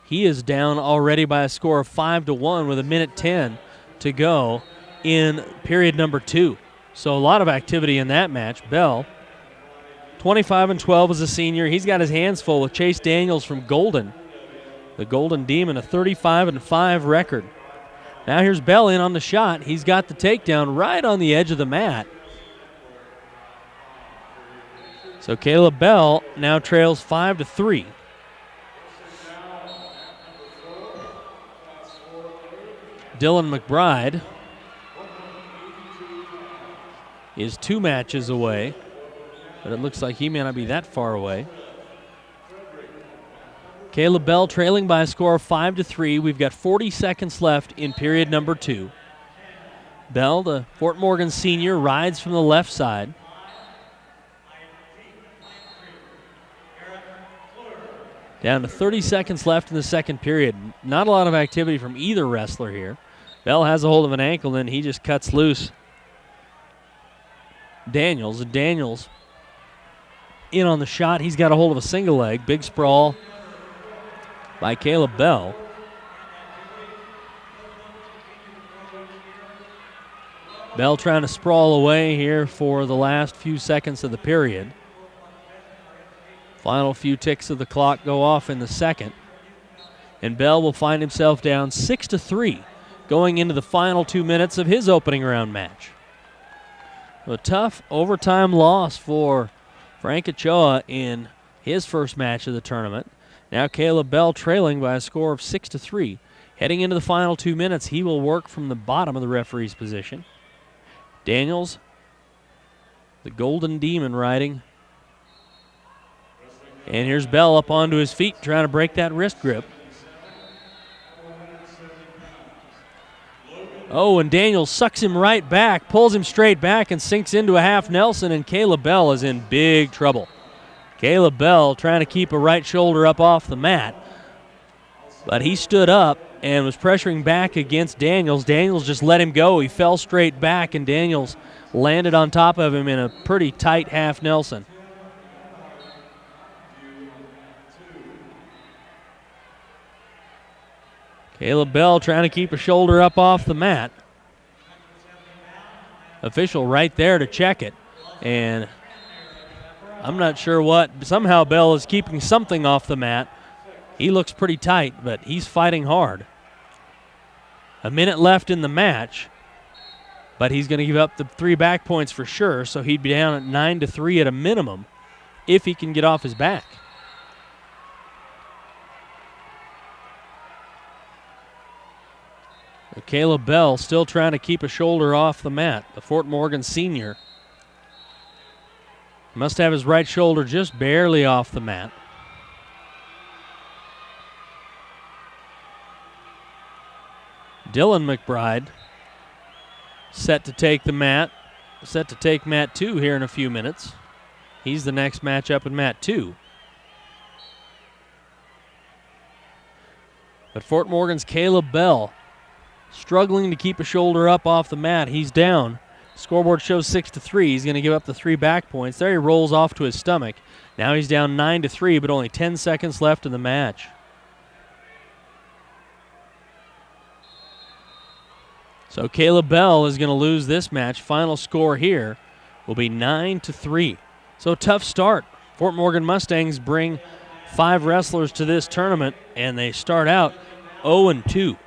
He is down already by a score of 5-1 with 1:10 to go in period number 2. So a lot of activity in that match. Bell, 25-12 as a senior. He's got his hands full with Chase Daniels from Golden. The Golden Demon, a 35-5 record. Now here's Bell in on the shot. He's got the takedown right on the edge of the mat. So Caleb Bell now trails 5-3. Dylan McBride is 2 matches away, but it looks like he may not be that far away. Caleb Bell trailing by a score of 5-3. We've got 40 seconds left in period number 2. Bell, the Fort Morgan senior, rides from the left side. Down to 30 seconds left in the second period. Not a lot of activity from either wrestler here. Bell has a hold of an ankle, and he just cuts loose Daniels. Daniels in on the shot. He's got a hold of a single leg. Big sprawl by Caleb Bell. Bell trying to sprawl away here for the last few seconds of the period. Final few ticks of the clock go off in the second. And Bell will find himself down 6-3 going into the final 2 minutes of his opening round match. A tough overtime loss for Frank Ochoa in his first match of the tournament. Now Caleb Bell trailing by a score of 6-3. Heading into the final 2 minutes, he will work from the bottom of the referee's position. Daniels, the Golden Demon, riding. And here's Bell up onto his feet trying to break that wrist grip. Oh, and Daniels sucks him right back, pulls him straight back, and sinks into a half Nelson, and Caleb Bell is in big trouble. Caleb Bell trying to keep a right shoulder up off the mat, but he stood up and was pressuring back against Daniels. Daniels just let him go. He fell straight back, and Daniels landed on top of him in a pretty tight half Nelson. Caleb Bell trying to keep a shoulder up off the mat. Official right there to check it. And I'm not sure what. Somehow Bell is keeping something off the mat. He looks pretty tight, but he's fighting hard. A minute left in the match, but he's going to give up the 3 back points for sure, so he'd be down at 9-3 at a minimum if he can get off his back. Caleb Bell still trying to keep a shoulder off the mat. The Fort Morgan senior must have his right shoulder just barely off the mat. Dylan McBride set to take the mat. Set to take mat 2 here in a few minutes. He's the next matchup in mat 2. But Fort Morgan's Caleb Bell struggling to keep a shoulder up off the mat. He's down. Scoreboard shows 6-3. He's going to give up the 3 back points. There he rolls off to his stomach. Now he's down 9-3, but only 10 seconds left in the match. So Caleb Bell is going to lose this match. Final score here will be 9-3. So tough start. Fort Morgan Mustangs bring 5 wrestlers to this tournament, and they start out 0-2.